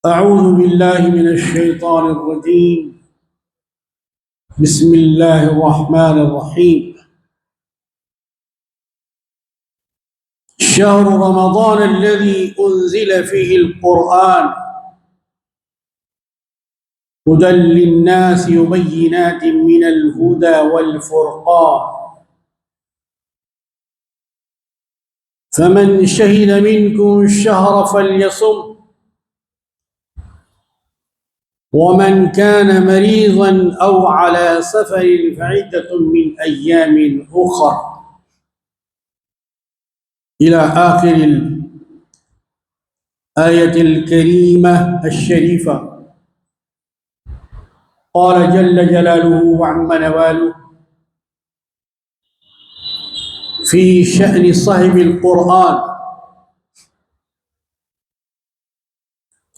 أعوذ بالله من الشيطان الرجيم. بسم الله الرحمن الرحيم. شهر رمضان الذي أنزل فيه القرآن هدى للناس وبينات من الهدى والفرقان، فمن شهد منكم الشهر فليصم، ومن كان مريضا أو على سفر فعدة من أيام أخر، إلى آخر الآية الكريمة الشريفة. قال جل جلاله وعم نواله في شأن صاحب القرآن: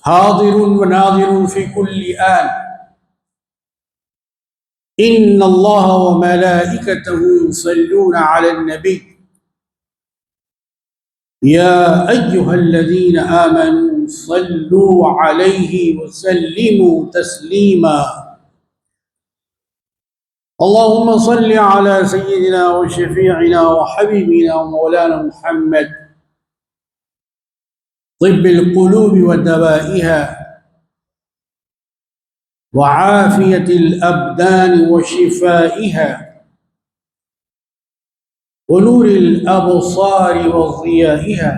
حاضر وناظر في كل آن، إن الله وملائكته يصلون على النبي يا أيها الذين آمنوا صلوا عليه وسلموا تسليما. اللهم صل على سيدنا وشفيعنا وحبيبنا ومولانا محمد، طب القلوب ودوائها وعافية الأبدان وشفائها ونور الأبصار وضيائها،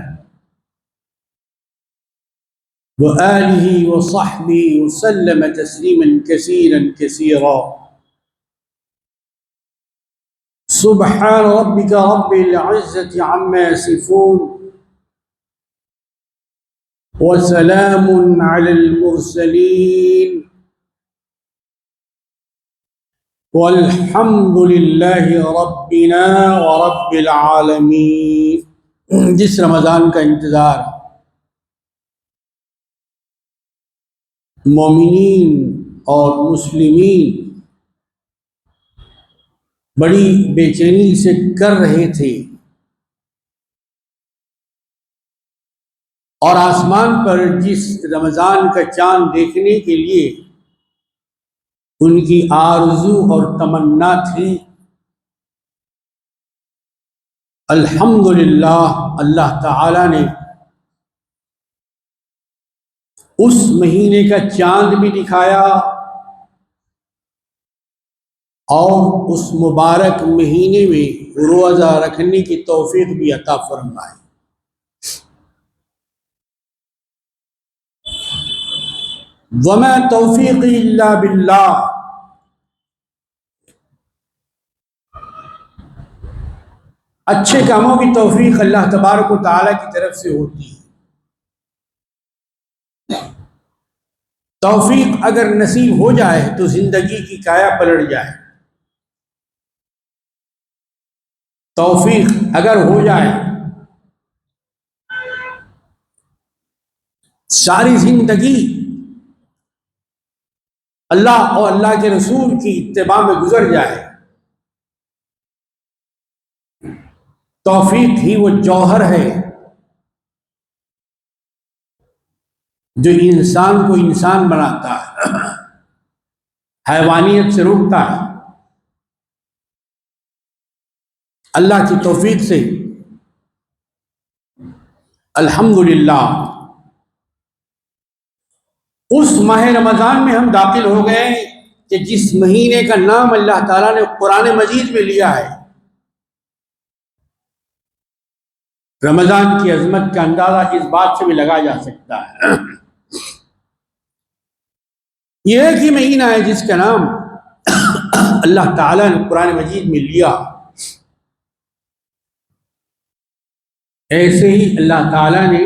وآله وصحبه وسلم تسليما كثيرا كثيرا. سبحان ربك رب العزة عما يصفون، وسلام على المرسلين، والحمد للہ ربنا ورب العالمین۔ جس رمضان کا انتظار مومنین اور مسلمین بڑی بے چینی سے کر رہے تھے، اور آسمان پر جس رمضان کا چاند دیکھنے کے لیے ان کی آرزو اور تمنا تھی، الحمدللہ اللہ تعالی نے اس مہینے کا چاند بھی دکھایا اور اس مبارک مہینے میں روزہ رکھنے کی توفیق بھی عطا فرمائی۔ وما توفیقی الا باللہ، اچھے کاموں کی توفیق اللہ تبارک و تعالیٰ کی طرف سے ہوتی ہے۔ توفیق اگر نصیب ہو جائے تو زندگی کی کایا پلٹ جائے، توفیق اگر ہو جائے ساری زندگی اللہ اور اللہ کے رسول کی اتباع میں گزر جائے، توفیق ہی وہ جوہر ہے جو انسان کو انسان بناتا ہے، حیوانیت سے روکتا ہے۔ اللہ کی توفیق سے الحمدللہ اس ماہ رمضان میں ہم داخل ہو گئے کہ جس مہینے کا نام اللہ تعالیٰ نے قرآن مجید میں لیا ہے۔ رمضان کی عظمت کا اندازہ اس بات سے بھی لگایا جا سکتا ہے، یہ ایک ہی مہینہ ہے جس کا نام اللہ تعالیٰ نے قرآن مجید میں لیا۔ ایسے ہی اللہ تعالیٰ نے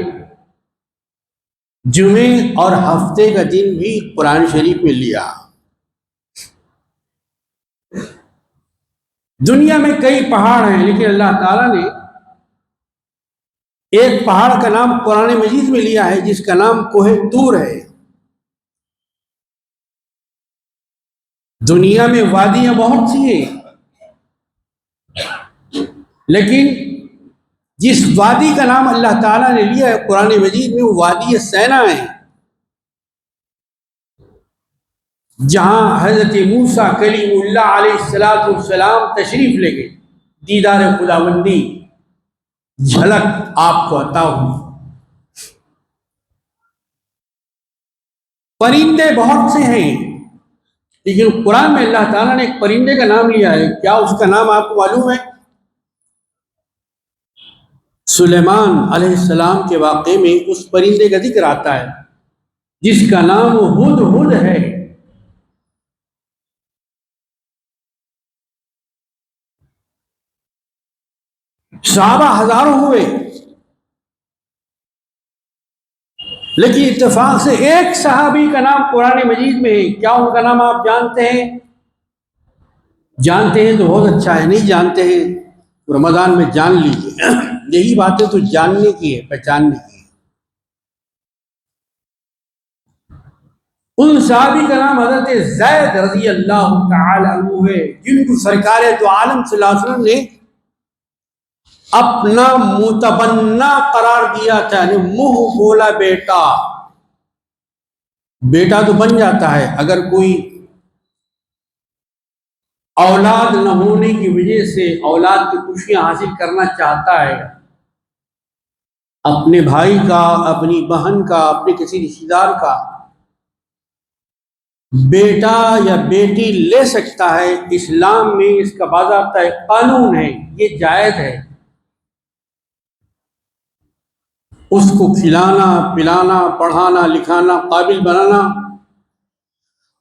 جمعے اور ہفتے کا دن بھی قرآن شریف میں لیا۔ دنیا میں کئی پہاڑ ہیں، لیکن اللہ تعالیٰ نے ایک پہاڑ کا نام قرآن مجید میں لیا ہے جس کا نام کوہ طور ہے۔ دنیا میں وادیاں بہت سی ہیں، لیکن جس وادی کا نام اللہ تعالیٰ نے لیا ہے قرآن مجید میں وہ وادی سینا ہے۔ جہاں حضرت موسیٰ کلیم اللہ علیہ السلام تشریف لے گئے، دیدار خداوندی جھلک آپ کو عطا ہوئی۔ پرندے بہت سے ہیں، لیکن قرآن میں اللہ تعالیٰ نے ایک پرندے کا نام لیا ہے، کیا اس کا نام آپ کو معلوم ہے؟ سلیمان علیہ السلام کے واقعے میں اس پرندے کا ذکر آتا ہے جس کا نام ہدہد ہے۔ صحابہ ہزاروں ہوئے، لیکن اتفاق سے ایک صحابی کا نام قرآن مجید میں ہے، کیا ان کا نام آپ جانتے ہیں؟ جانتے ہیں تو بہت اچھا ہے، نہیں جانتے ہیں تو رمضان میں جان لیجیے۔ یہی باتیں تو جاننے کی ہے، پہچاننے کی ہے۔ ان صحابی کا نام حضرت زید رضی اللہ تعالی عنہ ہے، جن کو سرکار دو عالم صلی اللہ علیہ وسلم نے اپنا متبنہ قرار دیا تھا، یعنی منہ بولا بیٹا۔ بیٹا تو بن جاتا ہے اگر کوئی اولاد نہ ہونے کی وجہ سے اولاد کی خوشیاں حاصل کرنا چاہتا ہے، اپنے بھائی کا، اپنی بہن کا، اپنے کسی رشتہ دار کا بیٹا یا بیٹی لے سکتا ہے۔ اسلام میں اس کا باضابطہ قانون ہے، یہ جائز ہے۔ اس کو کھلانا، پلانا، پڑھانا، لکھانا، قابل بنانا،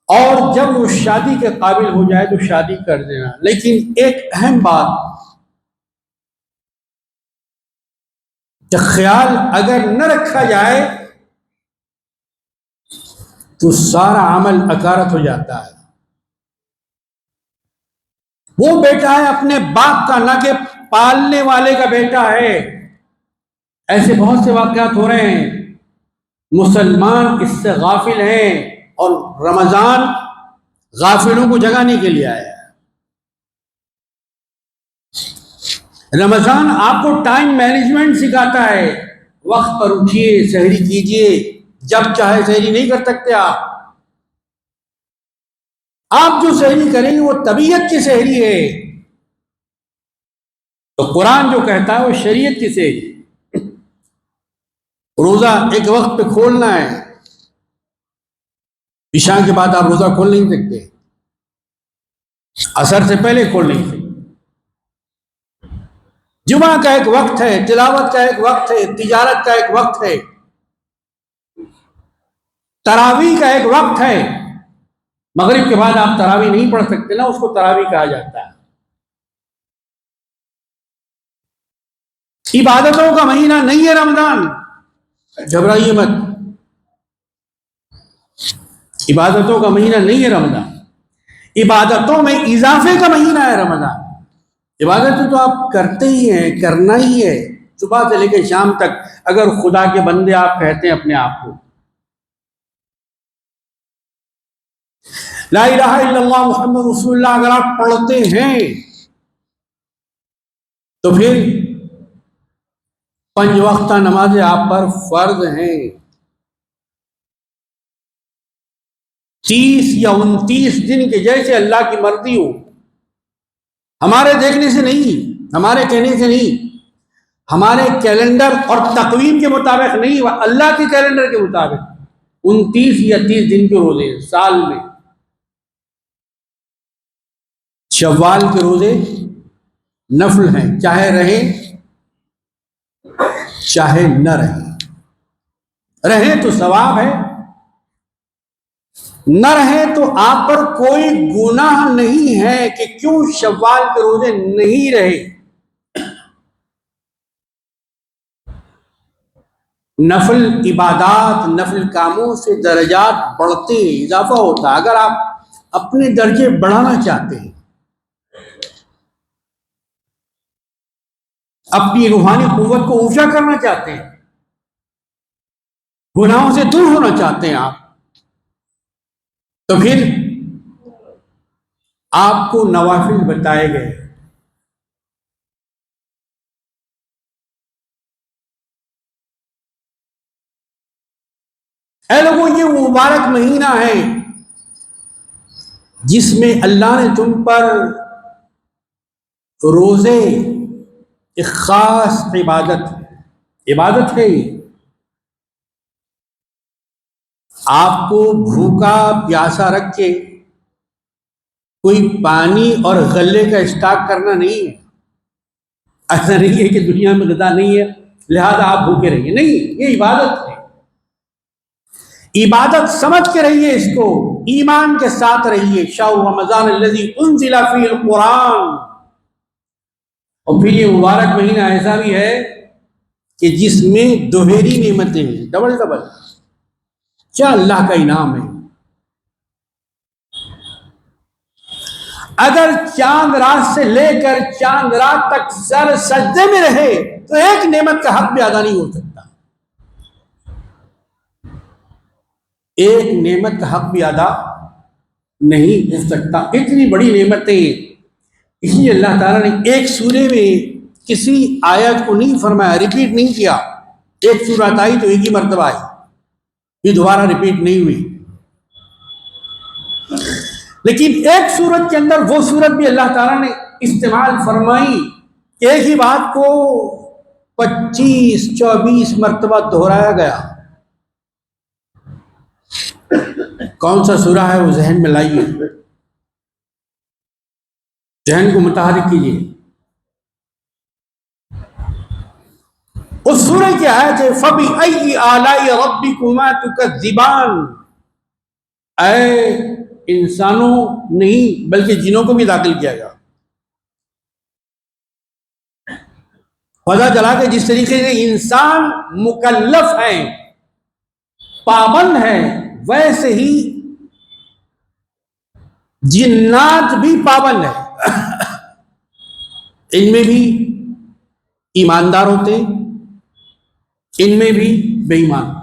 اور جب وہ شادی کے قابل ہو جائے تو شادی کر دینا۔ لیکن ایک اہم بات کہ خیال اگر نہ رکھا جائے تو سارا عمل اکارت ہو جاتا ہے۔ وہ بیٹا ہے اپنے باپ کا، نہ کہ پالنے والے کا بیٹا ہے۔ ایسے بہت سے واقعات ہو رہے ہیں، مسلمان اس سے غافل ہیں، اور رمضان غافلوں کو جگانے کے لیے آیا ہے۔ رمضان آپ کو ٹائم مینجمنٹ سکھاتا ہے، وقت پر اٹھیے، سحری کیجئے، جب چاہے سحری نہیں کر سکتے آپ جو سحری کریں گے وہ طبیعت کی سحری ہے، تو قرآن جو کہتا ہے وہ شریعت کی سحری۔ روزہ ایک وقت پہ کھولنا ہے، عشاء کے بعد آپ روزہ کھول نہیں سکتے، عصر سے پہلے کھول نہیں سکتے۔ جمعہ کا ایک وقت ہے، تلاوت کا ایک وقت ہے، تجارت کا ایک وقت ہے، تراویح کا ایک وقت ہے۔ مغرب کے بعد آپ تراویح نہیں پڑھ سکتے نا، اس کو تراویح کہا جاتا ہے۔ عبادتوں کا مہینہ نہیں ہے رمضان، گھبرائیے مت، عبادتوں کا مہینہ نہیں ہے رمضان، عبادتوں میں اضافے کا مہینہ ہے رمضان۔ عبادت تو آپ کرتے ہی ہیں، کرنا ہی ہے، صبح سے لے کے شام تک۔ اگر خدا کے بندے آپ کہتے ہیں اپنے آپ کو، لا الہ الا اللہ محمد رسول اللہ اگر آپ پڑھتے ہیں تو پھر 5 وقتہ نمازیں آپ پر فرض ہیں۔ 30 یا 29 دن کے جیسے اللہ کی مرضی ہو، ہمارے دیکھنے سے نہیں، ہمارے کہنے سے نہیں، ہمارے کیلنڈر اور تقویم کے مطابق نہیں، وہ اللہ کے کیلنڈر کے مطابق 29 یا 30 دن کے روزے سال میں۔ شوال کے روزے نفل ہیں، چاہے رہیں چاہے نہ رہیں تو ثواب ہے، نہ رہیں تو آپ پر کوئی گناہ نہیں ہے کہ کیوں شوال کے روزے نہیں رہے۔ نفل عبادات، نفل کاموں سے درجات بڑھتے ہیں، اضافہ ہوتا ہے۔ اگر آپ اپنے درجے بڑھانا چاہتے ہیں، اپنی روحانی قوت کو اونچا کرنا چاہتے ہیں، گناہوں سے دور ہونا چاہتے ہیں آپ، تو پھر آپ کو نوافل بتائے گئے۔ اے لوگوں، یہ مبارک مہینہ ہے جس میں اللہ نے تم پر روزے ایک خاص عبادت ہے، آپ کو بھوکا پیاسا رکھ کے کوئی پانی اور غلے کا اسٹاک کرنا نہیں ہے. ایسا نہیں ہے کہ دنیا میں غذا نہیں ہے لہذا آپ بھوکے رہیے، نہیں، یہ عبادت ہے. عبادت سمجھ کے رہیے، اس کو ایمان کے ساتھ رہیے. شہر رمضان الذی انزل فیہ القرآن. اور پھر یہ مبارک مہینہ ایسا بھی ہے کہ جس میں دوہری نعمتیں ہیں، ڈبل. کیا اللہ کا انعام ہے. اگر چاند رات سے لے کر چاند رات تک سر سجدے میں رہے تو ایک نعمت کا حق بھی ادا نہیں ہو سکتا. ایک نعمت کا حق بھی ادا نہیں ہو سکتا. اتنی بڑی نعمتیں. اس لیے اللہ تعالیٰ نے ایک سورے میں کسی آیت کو نہیں فرمایا، ریپیٹ نہیں کیا. ایک سورت آئی تو ایک ہی مرتبہ آئی، یہ دوبارہ ریپیٹ نہیں ہوئی. لیکن ایک سورت کے اندر وہ سورت بھی اللہ تعالیٰ نے استعمال فرمائی، ایک ہی بات کو 25-24 مرتبہ دہرایا گیا. کون سا سورہ ہے وہ ذہن میں لائیے، ذہن کو متحرک کیجیے. اس سورہ کی آیت ہے فَبِأَيِّ آلَاءِ رَبِّكُمَا تُكَذِّبَانِ. اے انسانوں نہیں بلکہ جنوں کو بھی داخل کیا گیا. پتہ چلا کہ جس طریقے سے انسان مکلف ہے، پابند ہے، ویسے ہی جنات بھی پابند ہے. ان میں بھی ایماندار ہوتے ہیں، ان میں بھی بے ایمان.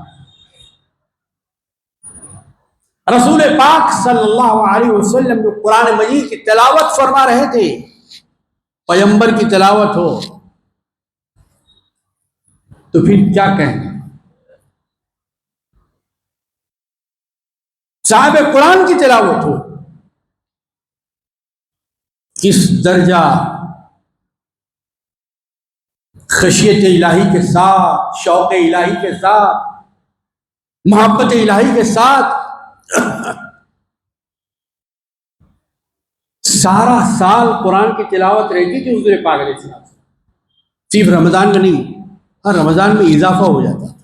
رسول پاک صلی اللہ علیہ وسلم جو قرآن مجید کی تلاوت فرما رہے تھے، پیغمبر کی تلاوت ہو تو پھر کیا کہیں، صاحب قرآن کی تلاوت ہو، کس درجہ خشیت الہی کے ساتھ، شوق الہی کے ساتھ، محبت الہی کے ساتھ سارا سال قرآن کی تلاوت رہتی تھی حضور پاک علیہ السلام. صرف رمضان میں نہیں، ہر رمضان میں اضافہ ہو جاتا تھا.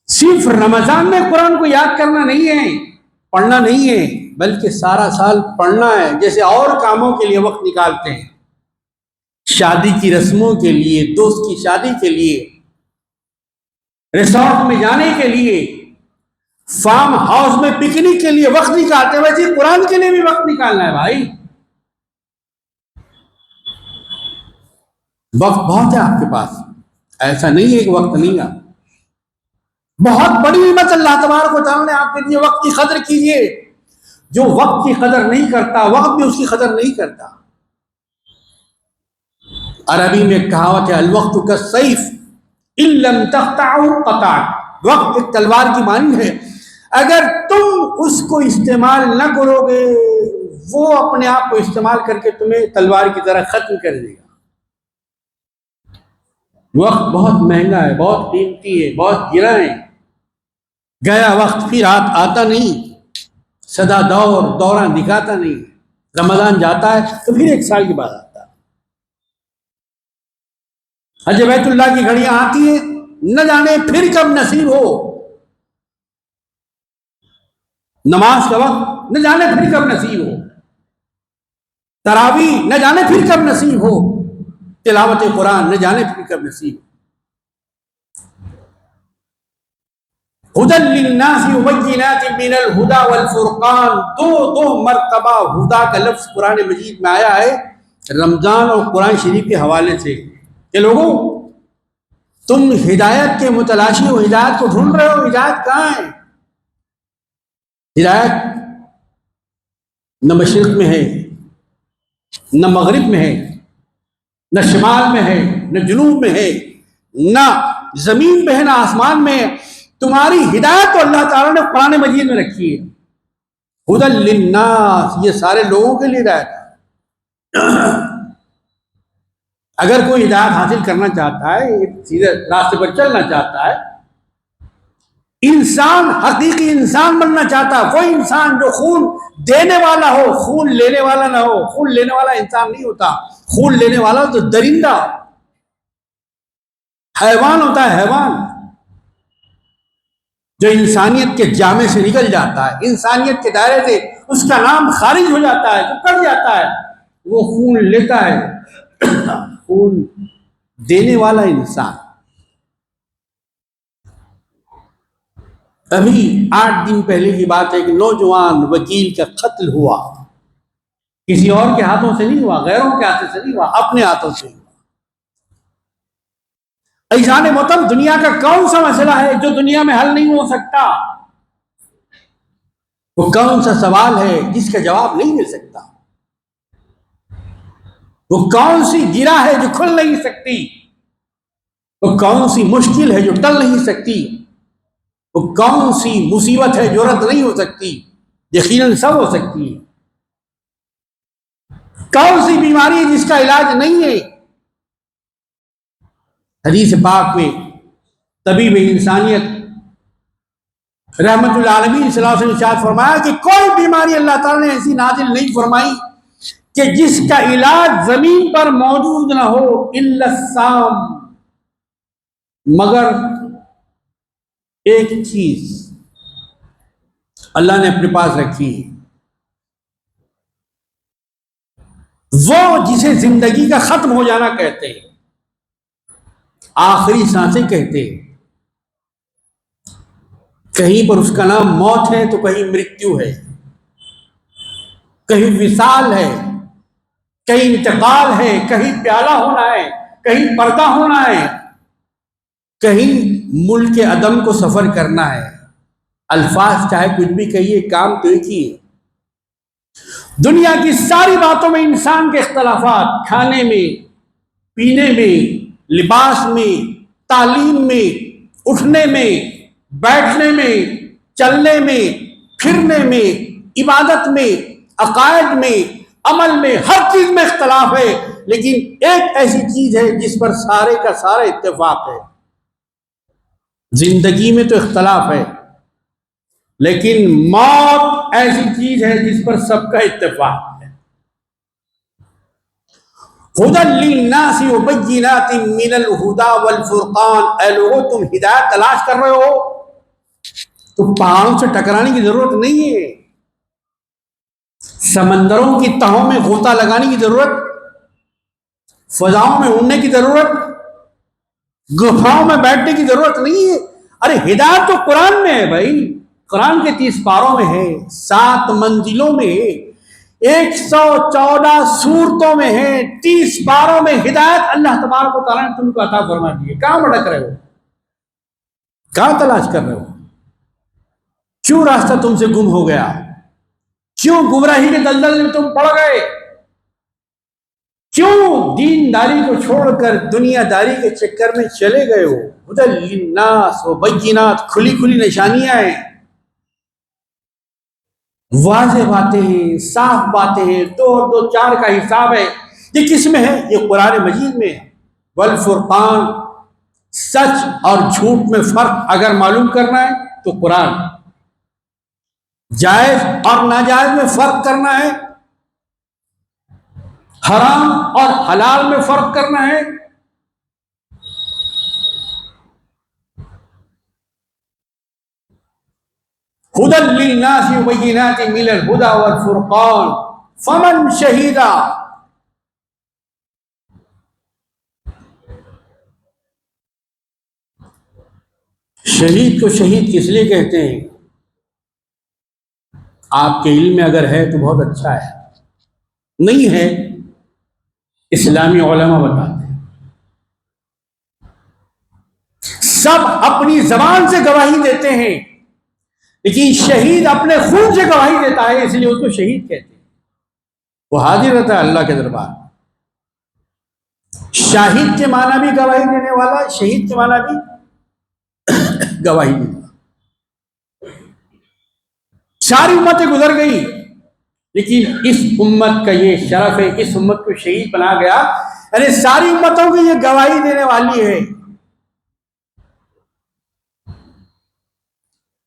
صرف رمضان میں قرآن کو یاد کرنا نہیں ہے، پڑھنا نہیں ہے، بلکہ سارا سال پڑھنا ہے. جیسے اور کاموں کے لیے وقت نکالتے ہیں، شادی کی رسموں کے لیے، دوست کی شادی کے لیے، ریسورٹ میں جانے کے لیے، فارم ہاؤس میں پکنک کے لیے وقت نکالتے ہیں، ویسے قرآن کے لیے بھی وقت نکالنا ہے بھائی. وقت بہت ہے آپ کے پاس، ایسا نہیں ہے کہ وقت نہیں ہے. بہت بڑی نعمت اللہ تبارک و تعالیٰ نے آپ کے لیے. وقت کی قدر کیجئے. جو وقت کی قدر نہیں کرتا، وقت بھی اس کی قدر نہیں کرتا. عربی میں ایک کہاوت ہے الوقت کالسیف ان لم تقطعه قطعک. وقت ایک تلوار کی مانند ہے، اگر تم اس کو استعمال نہ کرو گے وہ اپنے آپ کو استعمال کر کے تمہیں تلوار کی طرح ختم کر دے گا. وقت بہت مہنگا ہے، بہت قیمتی ہے، بہت گرا ہے. گیا وقت پھر آتا نہیں، سدا دورہ دکھاتا نہیں. رمضان جاتا ہے تو پھر ایک سال کے بعد آتا ہے. حج بیت اللہ کی گھڑیاں آتی ہیں، نہ جانے پھر کب نصیب ہو. نماز کا وقت نہ جانے پھر کب نصیب ہو. تراویح نہ جانے پھر کب نصیب ہو. تلاوت قرآن نہ جانے پھر کب نصیب ہو. ہدی للناس وبینات من الہدی والفرقان. دو مرتبہ ہدا کا لفظ قرآن مجید میں آیا ہے رمضان اور قرآن شریف کے حوالے سے کہ لوگوں تم ہدایت کے متلاشی ہو، ہدایت کو ڈھونڈ رہے ہو. ہدایت کہاں ہے؟ ہدایت نہ مشرق میں ہے، نہ مغرب میں ہے، نہ شمال میں ہے، نہ جنوب میں ہے، نہ زمین میں ہے، نہ آسمان میں ہے. تمہاری ہدایت تو اللہ تعالیٰ نے قرآن مجید میں رکھی ہے، ہدی للناس، یہ سارے لوگوں کے لیے ہدایت ہے۔ اگر کوئی ہدایت حاصل کرنا چاہتا ہے، سیدھے راستے پر چلنا چاہتا ہے، انسان حقیقی انسان بننا چاہتا ہے، کوئی انسان جو خون دینے والا ہو، خون لینے والا نہ ہو۔ خون لینے والا انسان نہیں ہوتا، خون لینے والا تو درندہ، حیوان ہوتا ہے، حیوان جو انسانیت کے جامے سے نکل جاتا ہے، انسانیت کے دائرے سے اس کا نام خارج ہو جاتا ہے، جو کٹ جاتا ہے، وہ خون لیتا ہے، خون دینے والا انسان۔ ابھی 8 دن پہلے کی بات ہے کہ نوجوان وکیل کا قتل ہوا، کسی اور کے ہاتھوں سے نہیں ہوا، غیروں کے ہاتھوں سے نہیں ہوا، اپنے ہاتھوں سے ہوا۔ عزیزان محترم، دنیا کا کون سا مسئلہ ہے جو دنیا میں حل نہیں ہو سکتا؟ وہ کون سا سوال ہے جس کا جواب نہیں مل سکتا؟ وہ کون سی گرہ ہے جو کھل نہیں سکتی؟ وہ کون سی مشکل ہے جو ٹل نہیں سکتی؟ وہ کون سی مصیبت ہے جو رد نہیں ہو سکتی؟ یقیناً سب ہو سکتی ہے۔ کون سی بیماری ہے جس کا علاج نہیں ہے؟ حدیث پاک میں طبیب انسانیت رحمت العالمین صلی اللہ علیہ وسلم نے ارشاد فرمایا کہ کوئی بیماری اللہ تعالیٰ نے ایسی نازل نہیں فرمائی کہ جس کا علاج زمین پر موجود نہ ہو الا السام، مگر ایک چیز اللہ نے اپنے پاس رکھی، وہ جسے زندگی کا ختم ہو جانا کہتے ہیں، آخری سانسیں کہتے ہیں۔ کہیں پر اس کا نام موت ہے تو کہیں مرتیو ہے، کہیں وصال ہے، کہیں انتقال ہے، کہیں پیالہ ہونا ہے، کہیں پردہ ہونا ہے، کہیں ملک عدم کو سفر کرنا ہے۔ الفاظ چاہے کچھ بھی کہیے، کام تو ایک ہی ہے۔ دنیا کی ساری باتوں میں انسان کے اختلافات، کھانے میں، پینے میں، لباس میں، تعلیم میں، اٹھنے میں، بیٹھنے میں، چلنے میں، پھرنے میں، عبادت میں، عقائد میں، عمل میں، ہر چیز میں اختلاف ہے، لیکن ایک ایسی چیز ہے جس پر سارے کا سارا اتفاق ہے۔ زندگی میں تو اختلاف ہے، لیکن موت ایسی چیز ہے جس پر سب کا اتفاق ہے۔ ہدی للناس وبینات من الہدی والفرقان، اے لوگوں تم ہدایت تلاش کر رہے ہو تو پہاڑوں سے ٹکرانے کی ضرورت نہیں ہے، سمندروں کی تہوں میں غوطہ لگانے کی ضرورت، فضاؤں میں اڑنے کی ضرورت، گفاؤں میں بیٹھنے کی ضرورت نہیں ہے۔ ارے ہدایت تو قرآن میں ہے بھائی، قرآن کے 30 پاروں میں ہے، 7 منزلوں میں ہے، 114 سورتوں میں ہے، 30 پاروں میں ہدایت اللہ تبارک و تعالیٰ نے تم کو عطا فرما دی ہے۔ کہاں بھٹک رہے ہو؟ کہاں تلاش کر رہے ہو؟ کیوں راستہ تم سے گم ہو گیا؟ کیوں گمراہی کے دلدل میں تم پڑ گئے؟ کیوں دینداری کو چھوڑ کر دنیا داری کے چکر میں چلے گئے ہو؟ ہدی للناس وبینات، کھلی کھلی نشانیاں ہیں، واضح باتیں ہیں، صاف باتیں ہیں، 2 اور 2 4 کا حساب ہے۔ یہ کس میں ہے؟ یہ قرآن مجید میں ہے۔ والفرقان، سچ اور جھوٹ میں فرق اگر معلوم کرنا ہے تو قرآن، جائز اور ناجائز میں فرق کرنا ہے، حرام اور حلال میں فرق کرنا ہے، ہدی للناس وبینات من الہدی والفرقان فمن شہید۔ شہید کو شہید کس لیے کہتے ہیں؟ آپ کے علم میں اگر ہے تو بہت اچھا ہے، نہیں ہے اسلامی علماء بتاتے ہیں۔ سب اپنی زبان سے گواہی دیتے ہیں، لیکن شہید اپنے خون سے گواہی دیتا ہے، اس لیے اس کو شہید کہتے ہیں۔ وہ حاضر رہتا ہے اللہ کے دربار۔ شاہد کے معنی بھی گواہی دینے والا، شہید کے معنی بھی گواہی دینے والا۔ ساری امتیں گزر گئی، لیکن اس امت کا یہ شرف ہے، اس امت کو شہید بنا گیا، یعنی ساری امتوں کی یہ گواہی دینے والی ہے۔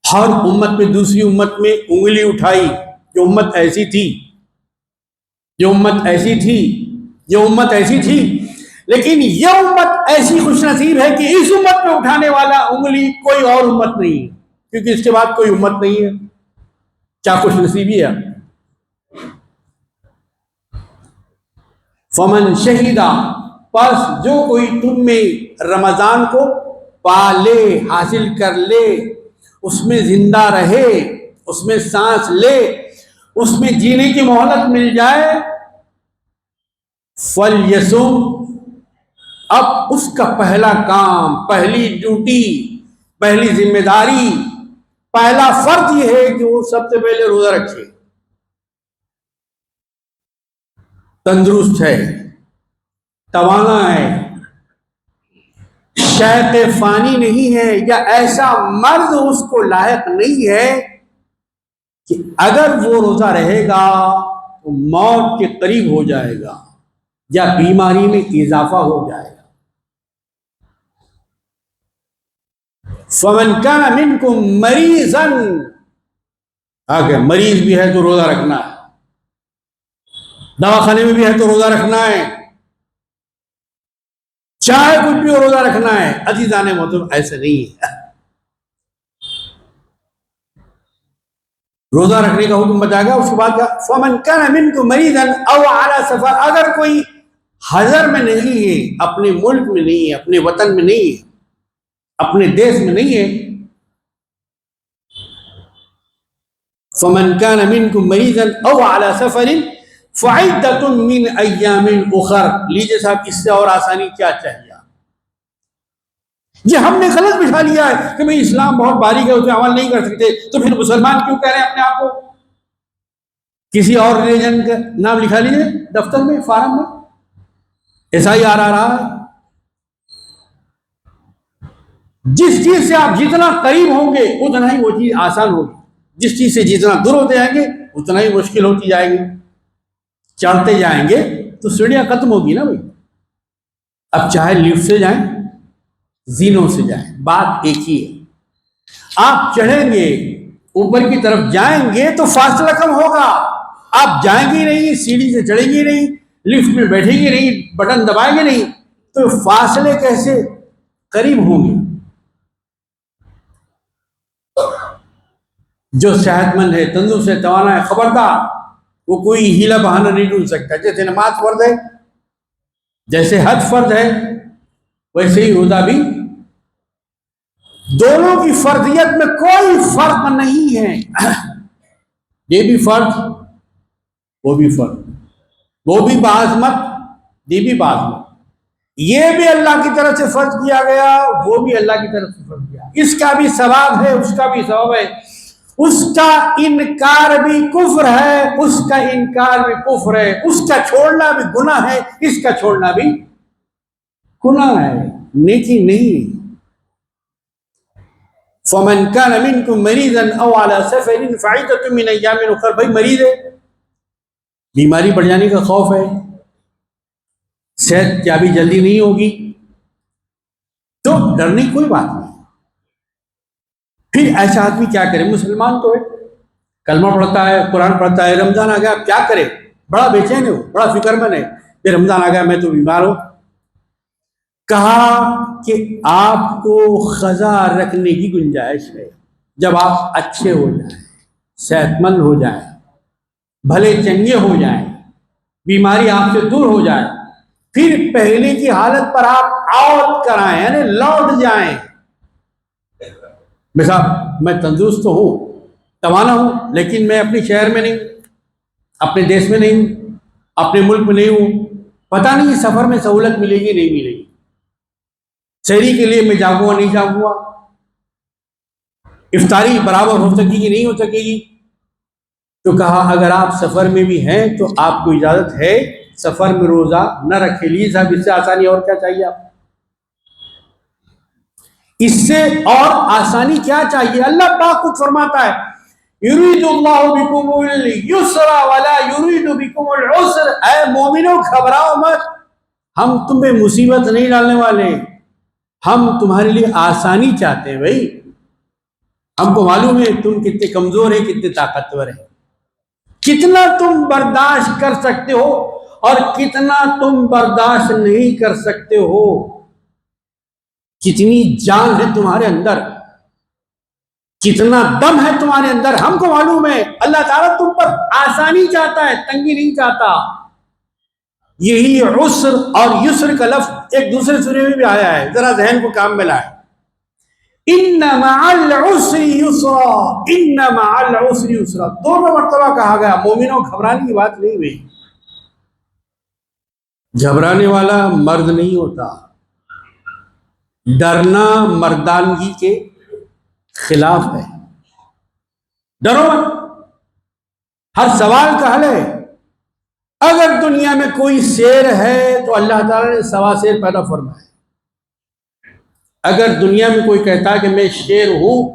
ہر امت میں دوسری امت میں انگلی اٹھائی، جو امت ایسی تھی، جو امت ایسی تھی، جو امت ایسی تھی، لیکن یہ امت ایسی خوش نصیب ہے کہ اس امت میں اٹھانے والا انگلی کوئی اور امت نہیں ہے، کیونکہ اس کے بعد کوئی امت نہیں ہے۔ کیا خوش نصیبی ہے! فمن شہیدہ، پس جو کوئی تم میں رمضان کو پالے، حاصل کر لے، اس میں زندہ رہے، اس میں سانس لے، اس میں جینے کی مہلت مل جائے، فَلْيَصُمْ، اب اس کا پہلا کام، پہلی ڈیوٹی، پہلی ذمہ داری، پہلا فرض یہ ہے کہ وہ سب سے پہلے روزہ رکھے۔ تندرست ہے، توانا ہے، شیخ فانی نہیں ہے، یا ایسا مرض اس کو لاحق نہیں ہے کہ اگر وہ روزہ رہے گا تو موت کے قریب ہو جائے گا یا بیماری میں اضافہ ہو جائے گا۔ فَمَنْ كَانَ مِنْكُمْ مَرِيضًا، آگے مریض بھی ہے تو روزہ رکھنا ہے، دواخانے میں بھی ہے تو روزہ رکھنا ہے، چاہے کچھ بھی ہو روزہ رکھنا ہے۔ عزیزان محترم، ایسے نہیں ہے۔ روزہ رکھنے کا حکم بتائے گا، اس کے بعد کیا؟ فَمَنْ كَانَ مِنْكُمْ مَرِيضًا أَوْ عَلَى سَفَرٍ، اگر کوئی حضر میں نہیں ہے، اپنے ملک میں نہیں ہے، اپنے وطن میں نہیں ہے، اپنے دیش میں نہیں ہے، فَمَنْ كَانَ مِنْكُمْ مَرِيضًا أَوْ عَلَى سَفَرٍ فَعِدَّةٌ مِّنْ أَيَّامٍ أُخَرَ۔ لیجئے صاحب، اس سے اور آسانی کیا چاہیے؟ یہ ہم نے غلط بٹھا لیا ہے کہ میں اسلام بہت باریک ہے، اس میں عمل نہیں کر سکتے، تو پھر مسلمان کیوں کہہ رہے ہیں اپنے آپ کو؟ کسی اور ریلیجن کا نام لکھا لیجئے دفتر میں، فارم میں، ایسا ہی آ رہا ہے۔ جس چیز سے آپ جتنا قریب ہوں گے اتنا ہی وہ چیز آسان ہوگی، جس چیز سے جتنا دور ہوتے جائیں گے اتنا ہی مشکل ہوتی جائے گی۔ چڑھتے جائیں گے تو سیڑھیاں ختم ہوگی نا بھائی۔ اب چاہے لفٹ سے جائیں، زینوں سے جائیں، بات ایک ہی ہے۔ آپ چڑھیں گے، اوپر کی طرف جائیں گے تو فاصلہ کم ہوگا، آپ جائیں گے نہیں، سیڑھی سے چڑھیں گے نہیں، لفٹ میں بیٹھیں گے نہیں، بٹن دبائیں گے نہیں، تو فاصلے کیسے قریب ہوں گے؟ جو صحت مند ہے، تندرست ہے، توانا ہے، خبردار وہ کوئی ہیلا بہانہ نہیں ڈھونڈ سکتا۔ جیسے نماز فرض ہے، جیسے حج فرض ہے، ویسے ہی روزہ بھی۔ دونوں کی فرضیت میں کوئی فرق نہیں ہے، یہ بھی فرض، وہ بھی فرض، وہ بھی بعظمت، یہ بھی بعظمت، یہ بھی اللہ کی طرف سے فرض کیا گیا، وہ بھی اللہ کی طرف سے فرض کیا، اس کا بھی ثواب ہے، اس کا بھی ثواب ہے، اس کا انکار بھی کفر ہے، اس کا انکار بھی کفر ہے، اس کا چھوڑنا بھی گناہ ہے، اس کا چھوڑنا بھی گناہ ہے، نیکی نہیں۔ فَمَنْ كَانَ مِنْكُمْ مَرِيضًا أَوْ عَلَى سَفَرٍ فَعِدَّةٌ مِّنْ أَيَّامٍ أُخَرَ، بھائی مریض ہے، بیماری بڑھ جانے کا خوف ہے، صحت یابی جلدی نہیں ہوگی، تو ڈرنے کی کوئی بات نہیں۔ پھر ایسا آدمی کیا کرے؟ مسلمان تو ہے، کلمہ پڑھتا ہے، قرآن پڑھتا ہے، رمضان آ گیا اب کیا کرے؟ بڑا بے چین ہے، وہ بڑا فکر مند ہے کہ رمضان آ گیا میں تو بیمار ہوں۔ کہا کہ آپ کو قضا رکھنے کی گنجائش ہے، جب آپ اچھے ہو جائیں، صحت مند ہو جائیں، بھلے چنگے ہو جائیں، بیماری آپ سے دور ہو جائے، پھر پہلے کی حالت پر آپ عود کرائیں، یعنی لوٹ جائیں۔ صاحب میں تندرست تو ہوں، توانا ہوں، لیکن میں اپنے شہر میں نہیں ہوں، اپنے دیش میں نہیں ہوں، اپنے ملک میں نہیں ہوں، پتہ نہیں سفر میں سہولت ملے گی نہیں ملے گی، سحری کے لیے میں جاگوں گا نہیں جاگوں گا، افطاری برابر ہو سکے گی نہیں ہو سکے گی۔ تو کہا اگر آپ سفر میں بھی ہیں تو آپ کو اجازت ہے سفر میں روزہ نہ رکھے۔ لیے صاحب اس سے آسانی اور کیا چاہیے آپ؟ اس سے اور آسانی کیا چاہیے؟ اللہ پاک خود فرماتا ہے یرید اللہ بکم اليسر ولا یرید بکم العسر، اے مومنو گھبراؤ مت، ہم تمہیں مصیبت نہیں ڈالنے والے، ہم تمہارے لیے آسانی چاہتے ہیں۔ بھائی ہم کو معلوم ہے تم کتنے کمزور ہیں، کتنے طاقتور ہیں، کتنا تم برداشت کر سکتے ہو اور کتنا تم برداشت نہیں کر سکتے ہو، کتنی جان ہے تمہارے اندر، کتنا دم ہے تمہارے اندر، ہم کو معلوم ہے۔ اللہ تعالیٰ تم پر آسانی چاہتا ہے، تنگی نہیں چاہتا۔ یہی عسر اور یسر کا لفظ ایک دوسرے سورے میں بھی آیا ہے، ذرا ذہن کو کام میں لائے۔ ان مع العسر یسرا، ان مع العسر یسرا، دونوں مرتبہ کہا گیا۔ مومنوں گھبرانے کی بات نہیں ہوئی، گھبرانے والا مرد نہیں ہوتا، ڈرنا مردانگی کے خلاف ہے۔ ڈرو مت، ہر سوال کا حل ہے۔ اگر دنیا میں کوئی شیر ہے تو اللہ تعالیٰ نے سوا شیر پیدا فرمایا۔ اگر دنیا میں کوئی کہتا ہے کہ میں شیر ہوں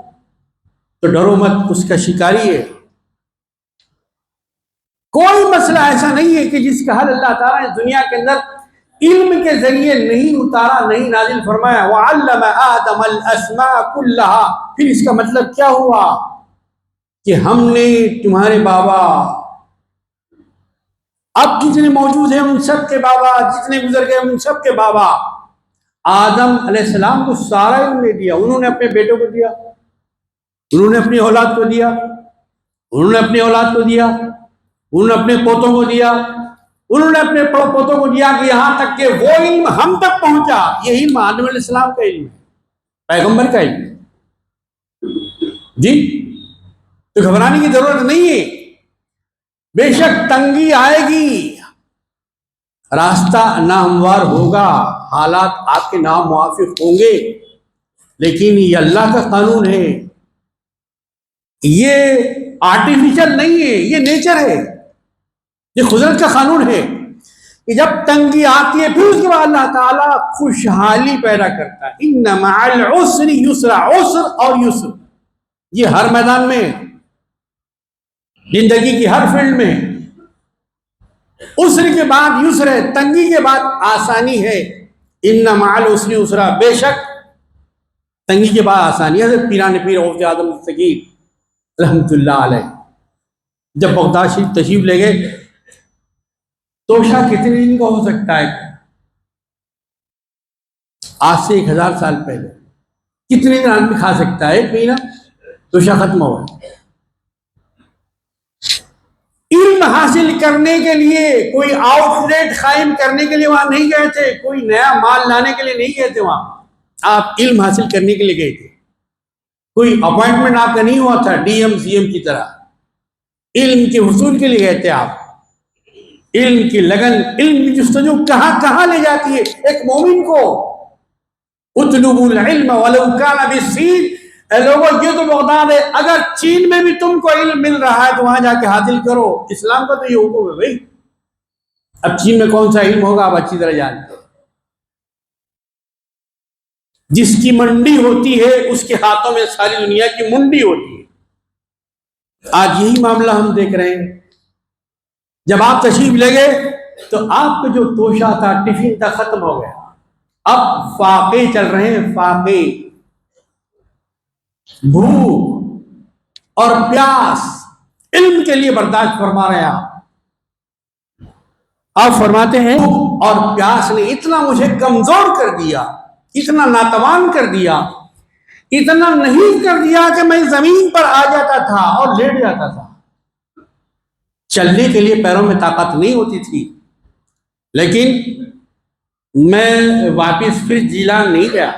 تو ڈرو مت، اس کا شکاری ہے۔ کوئی مسئلہ ایسا نہیں ہے کہ جس کا حل اللہ تعالیٰ نے دنیا کے اندر علم کے ذریعے نہیں اتارا، نہیں نازل فرمایا۔ وَعَلَّمَ آدَمَ الْأَسْمَاءَ كُلَّهَا، پھر اس کا مطلب کیا ہوا کہ ہم نے تمہارے بابا، اب جتنے موجود ہیں ان سب کے بابا، جتنے گزر گئے ان سب کے بابا، آدم علیہ السلام کو سارا علم دے دیا۔ انہوں نے اپنے بیٹوں کو دیا، انہوں نے اپنی اولاد کو دیا، انہوں نے اپنی اولاد کو دیا، انہوں نے اپنے پوتوں کو دیا، انہوں نے اپنے پوتوں کو دیا، کہ یہاں تک کہ وہ علم ہم تک پہنچا۔ یہ علم آدم علیہ السلام کا علم ہے، پیغمبر کا علم ہے۔ جی تو گھبرانے کی ضرورت نہیں ہے۔ بے شک تنگی آئے گی، راستہ ناہموار ہوگا، حالات آپ کے ناموافق ہوں گے، لیکن یہ اللہ کا قانون ہے، یہ آرٹیفیشل نہیں ہے، یہ نیچر ہے، یہ قدرت کا قانون ہے کہ جب تنگی آتی ہے پھر اس کے بعد اللہ تعالیٰ خوشحالی پیدا کرتا ہے۔ ان مع العسر یسرا، عسر اور یسر یہ ہر میدان میں، زندگی کی ہر فیلڈ میں، عسر کے بعد یسر ہے، تنگی کے بعد آسانی ہے۔ ان مع العسر یسرا، بے شک تنگی کے بعد آسانی ہے۔ حضرت پیران پیر غوث اعظم دستگیر رحمۃ اللہ علیہ جب بغداد شریف تشریف لے گئے، توشہ کتنے دن کا ہو سکتا ہے؟ آج سے 1000 سال پہلے کتنے دن آدمی کھا سکتا ہے؟ پینا توشہ ختم ہوا۔ علم حاصل کرنے کے لیے کوئی آؤٹ لیٹ قائم کرنے کے لیے وہاں نہیں گئے تھے، کوئی نیا مال لانے کے لیے نہیں گئے تھے وہاں، آپ علم حاصل کرنے کے لیے گئے تھے۔ کوئی اپوائنٹمنٹ آپ کا نہیں ہوا تھا ڈی ایم سی ایم کی طرح، علم کے حصول کے لیے گئے تھے آپ۔ علم کی لگن، علم کی جستجو کہاں کہاں لے جاتی ہے ایک مومن کو۔ اطلبوا العلم ولو کان بالصین، اے لوگوں یہ تو بغداد ہے، اگر چین میں بھی تم کو علم مل رہا ہے تو وہاں جا کے حاصل کرو۔ اسلام کا تو یہ حکم ہے بھائی۔ اب چین میں کون سا علم ہوگا آپ اچھی طرح جانتے ہیں۔ جس کی منڈی ہوتی ہے اس کے ہاتھوں میں ساری دنیا کی منڈی ہوتی ہے۔ آج یہی معاملہ ہم دیکھ رہے ہیں۔ جب آپ تشریف لے گئے تو آپ کا جو توشہ تھا، ٹفن تھا، ختم ہو گیا۔ اب فاقے چل رہے ہیں، فاقے، بھوک اور پیاس، علم کے لیے برداشت فرما رہے ہیں آپ فرماتے ہیں بھوک اور پیاس نے اتنا مجھے کمزور کر دیا، اتنا ناتوان کر دیا، اتنا نہیں کر دیا کہ میں زمین پر آ جاتا تھا اور لیٹ جاتا تھا۔ چلنے کے لیے پیروں میں طاقت نہیں ہوتی تھی، لیکن میں واپس پھر جیلان نہیں گیا۔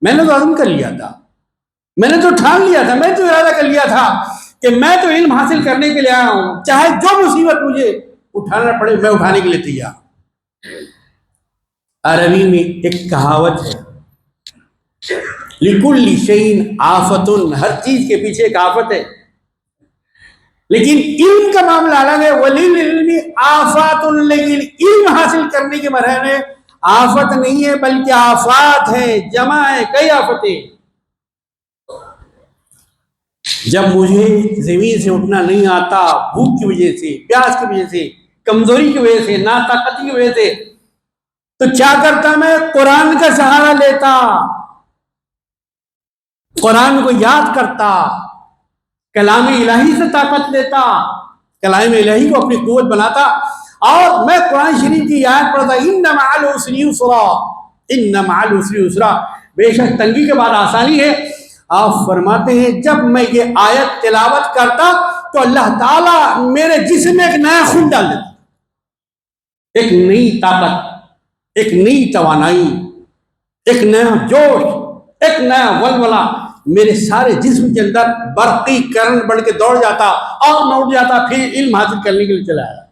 میں نے تو عزم کر لیا تھا، میں نے تو ٹھان لیا تھا، میں تو ارادہ کر لیا تھا کہ میں تو علم حاصل کرنے کے لیے آیا ہوں، چاہے جو مصیبت مجھے اٹھانا پڑے میں اٹھانے کے لیے تیار۔ عربی میں ایک کہاوت ہے، لِكُلِّ شَيْءٍ آفَةٌ، ہر چیز کے پیچھے ایک آفت ہے، لیکن علم کا معاملہ الگ ہے۔ وَلِلْعِلْمِ آفَاتٌ، لیکن علم حاصل کرنے کے مرحلے آفت نہیں ہے بلکہ آفات ہے، جمع ہے، کئی آفتیں۔ جب مجھے زمین سے اٹھنا نہیں آتا، بھوک کی وجہ سے، پیاس کی وجہ سے، کمزوری کی وجہ سے، ناطاقتی کی وجہ سے، تو کیا کرتا میں؟ قرآن کا سہارا لیتا، قرآن کو یاد کرتا، کلام الہی سے طاقت لیتا، کلام الہی کو اپنی قوت بناتا، اور میں قرآن شریف کی آیت پڑھتا، ان مع العسر یسرا، ان مع العسر یسرا، بے شک تنگی کے بعد آسانی ہے۔ آپ فرماتے ہیں جب میں یہ آیت تلاوت کرتا تو اللہ تعالیٰ میرے جسم میں ایک نیا خون ڈال دیتا، ایک نئی طاقت، ایک نئی توانائی، ایک نیا جوش، ایک نیا ولولہ میرے سارے جسم کے اندر برقی کرنٹ بڑھ کے دوڑ جاتا، اور میں اٹھ جاتا، پھر علم حاصل کرنے کے لیے چلا آیا۔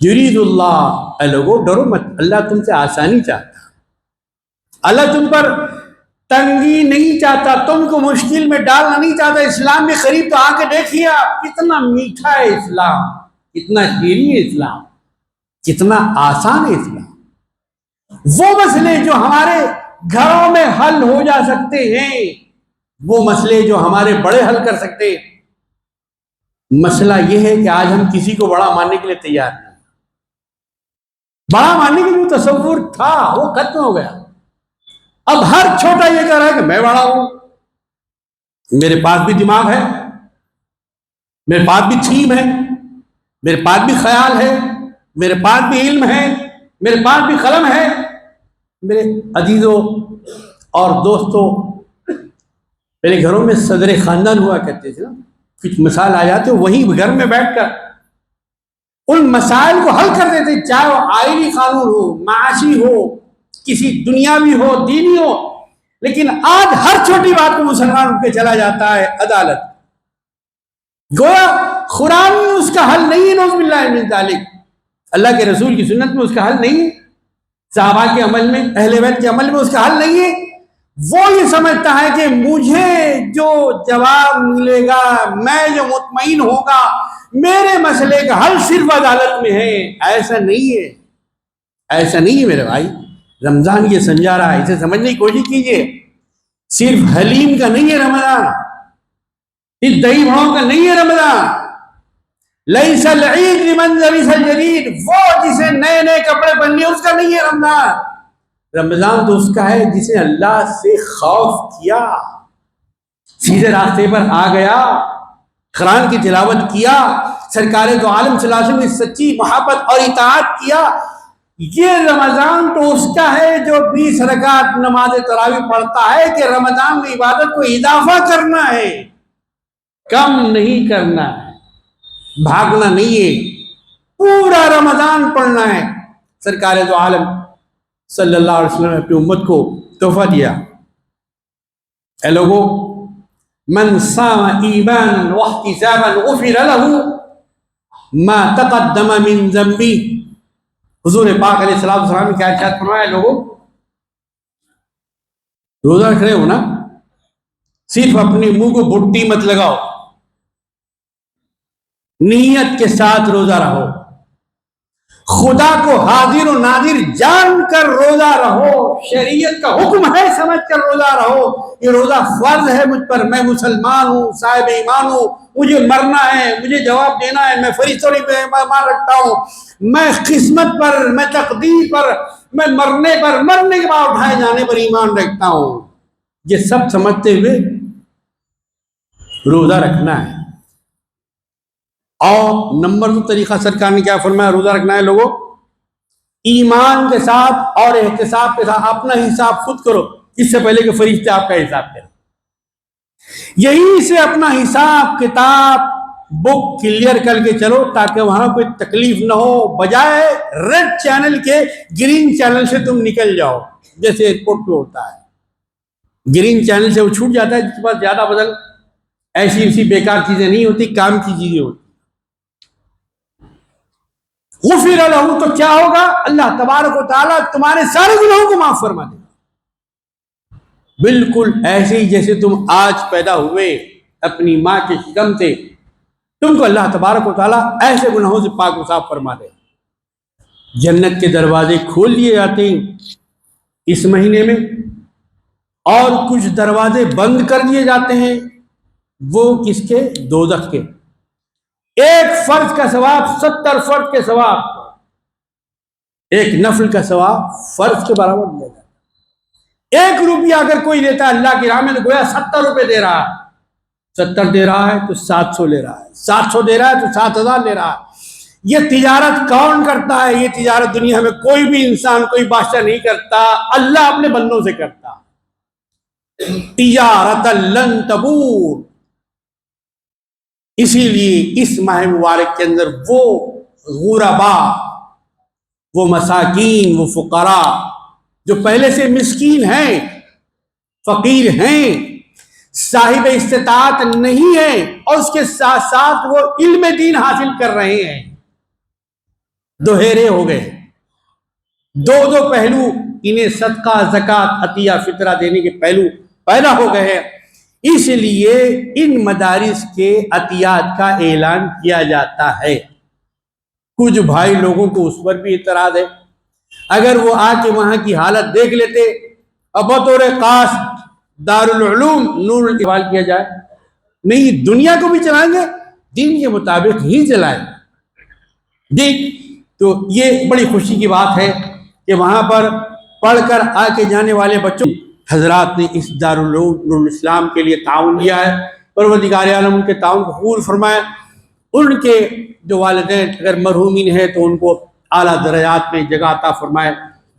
یرید اللہ، اے لوگو ڈرو مت، اللہ تم سے آسانی چاہتا، اللہ تم پر تنگی نہیں چاہتا، تم کو مشکل میں ڈالنا نہیں چاہتا۔ اسلام میں قریب تو آ کے دیکھیے آپ، کتنا میٹھا ہے اسلام، کتنا شیریں ہے اسلام، کتنا آسان ہے اسلام۔ وہ مسئلے جو ہمارے گھروں میں حل ہو جا سکتے ہیں، وہ مسئلے جو ہمارے بڑے حل کر سکتے ہیں، مسئلہ یہ ہے کہ آج ہم کسی کو بڑا ماننے کے لیے تیار نہیں۔ بڑا ماننے کے جو تصور تھا وہ ختم ہو گیا۔ اب ہر چھوٹا یہ کہہ رہا ہے کہ میں بڑا ہوں، میرے پاس بھی دماغ ہے، میرے پاس بھی تھیم ہے، میرے پاس بھی خیال ہے، میرے پاس بھی علم ہے، میرے پاس بھی قلم ہے۔ میرے عزیزوں اور دوستوں، پہلے گھروں میں صدر خاندان ہوا کرتے تھے، کچھ مسائل آ جاتے وہیں گھر میں بیٹھ کر ان مسائل کو حل کر دیتے، چاہے وہ آئینی قانون ہو، معاشی ہو، کسی دنیاوی ہو، دینی ہو۔ لیکن آج ہر چھوٹی بات کو مسلمان اٹھ کے چلا جاتا ہے عدالت، گویا قرآن میں اس کا حل نہیں ہے، نعوذ باللہ من ذالک، اللہ کے رسول کی سنت میں اس کا حل نہیں ہے، صحابہ کے عمل میں، اہل بیت کے عمل میں اس کا حل نہیں ہے۔ وہ یہ سمجھتا ہے کہ مجھے جو جواب ملے گا، میں جو مطمئن ہوگا، میرے مسئلے کا حل صرف عدالت میں ہے۔ ایسا نہیں ہے، ایسا نہیں ہے میرے بھائی۔ رمضان یہ سمجھا رہا ہے، اسے سمجھنے کی کوشش کیجئے۔ صرف حلیم کا نہیں ہے رمضان، اس دہی بھاؤں کا نہیں ہے رمضان۔ لیس العید لمن لبس الجدید، وہ جسے نئے نئے کپڑے پہننے اس کا نہیں ہے رمضان۔ رمضان تو اس کا ہے جسے اللہ سے خوف کیا، سیدھے راستے پر آ گیا، قرآن کی تلاوت کیا، سرکار دو عالم صلی اللہ علیہ وسلم کی سچی محبت اور اطاعت کیا۔ یہ رمضان تو اس کا ہے جو 20 رکعت نماز تراویح پڑھتا ہے کہ رمضان میں عبادت کو اضافہ کرنا ہے، کم نہیں کرنا ہے، بھاگنا نہیں ہے، پورا رمضان پڑھنا ہے۔ سرکار دو عالم صلی اللہ علیہ وسلم نے اپنی امت کو تحفہ دیا، اے لوگوں، من صام ایمانا واحتسابا غفر له ما تقدم من ذنبه۔ حضور پاک علیہ السلام نے کیا ارشاد فرمایا؟ لوگوں روزہ رکھ رہے ہو نا، صرف اپنے منہ کو بٹی مت لگاؤ، نیت کے ساتھ روزہ رہو، خدا کو حاضر و ناظر جان کر روزہ رہو، شریعت کا حکم ہے سمجھ کر روزہ رہو، یہ روزہ فرض ہے مجھ پر، میں مسلمان ہوں، صاحب ایمان ہوں، مجھے مرنا ہے، مجھے جواب دینا ہے، میں فرشتوں پر ایمان رکھتا ہوں، میں قسمت پر، میں تقدیر پر، میں مرنے پر، مرنے کے بعد اٹھائے جانے پر ایمان رکھتا ہوں۔ یہ سب سمجھتے ہوئے روزہ رکھنا ہے۔ اور نمبر 2 طریقہ سرکار نے کیا فرمایا روزہ رکھنا ہے؟ لوگوں ایمان کے ساتھ اور احتساب کے ساتھ اپنا حساب خود کرو، اس سے پہلے کہ فرشتے آپ کا حساب کریں۔ یہیں سے اپنا حساب کتاب بک کلیئر کر کے چلو تاکہ وہاں کوئی تکلیف نہ ہو، بجائے ریڈ چینل کے گرین چینل سے تم نکل جاؤ، جیسے ایئرپورٹ پہ ہوتا ہے، گرین چینل سے وہ چھوٹ جاتا ہے، جس کے پاس زیادہ بدل ایسی بیکار چیزیں نہیں ہوتی، کام کی چیزیں ہوتی۔ غفر لہ، تو کیا ہوگا؟ اللہ تبارک و تعالیٰ تمہارے سارے گناہوں کو معاف فرما دے گا، بالکل ایسے ہی جیسے تم آج پیدا ہوئے اپنی ماں کے شکم سے، تم کو اللہ تبارک و تعالیٰ ایسے گناہوں سے پاک و صاف فرما دے گا۔ جنت کے دروازے کھول دیے جاتے ہیں اس مہینے میں، اور کچھ دروازے بند کر دیے جاتے ہیں وہ کس کے؟ دوزخ کے۔ ایک فرض کا ثواب 70 فرض کے ثواب، ایک نفل کا ثواب فرض کے برابر دیا جاتا ہے۔ 1 روپیہ اگر کوئی دیتا ہے اللہ کی راہ میں تو گویا 70 روپے دے رہا ہے، 70 دے رہا ہے تو 700 لے رہا ہے، 700 دے رہا ہے تو 7000 لے رہا ہے۔ یہ تجارت کون کرتا ہے؟ یہ تجارت دنیا میں کوئی بھی انسان، کوئی بادشاہ نہیں کرتا، اللہ اپنے بندوں سے کرتا۔ تجارت لن تبور۔ اسی لیے اس ماہ مبارک کے اندر وہ غربا، وہ مساکین، وہ فقراء جو پہلے سے مسکین ہیں، فقیر ہیں، صاحب استطاعت نہیں ہیں، اور اس کے ساتھ ساتھ وہ علم دین حاصل کر رہے ہیں، دوہرے ہو گئے، دو پہلو انہیں صدقہ، زکوٰۃ، عطیہ، فطرہ دینے کے پہلو پیدا ہو گئے ہیں۔ اس لیے ان مدارس کے عطیات کا اعلان کیا جاتا ہے۔ کچھ بھائی لوگوں کو اس پر بھی اعتراض ہے، اگر وہ آ کے وہاں کی حالت دیکھ لیتے اور بطور خاص دارالعلوم نور استعمال کیا جائے، نہیں دنیا کو بھی چلائیں گے، دین کے مطابق ہی چلائیں گے۔ تو یہ بڑی خوشی کی بات ہے کہ وہاں پر پڑھ کر آ کے جانے والے بچوں حضرات نے اس دارالعلوم نور الاسلام کے لیے تعاون کیا ہے۔ پروردگار عالم ان کے تعاون کو قبول فرمائے۔ ان کے جو والدین اگر مرحومین ہیں تو ان کو اعلیٰ درجات میں جگہ عطا فرمائے،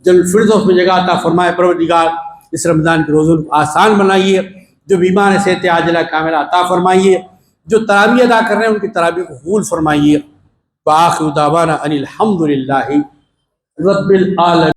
جنت الفردوس میں جگہ عطا فرمائے۔ پروردگار اس رمضان کے روزوں کو آسان بنائیے، جو بیمار ہیں صحت عاجلہ کاملہ عطا فرمائیے، جو تراویح ادا کر رہے ہیں ان کی تراویح کو قبول فرمائیے۔ وآخر دعوانا ان الحمد للہ رب العالمین۔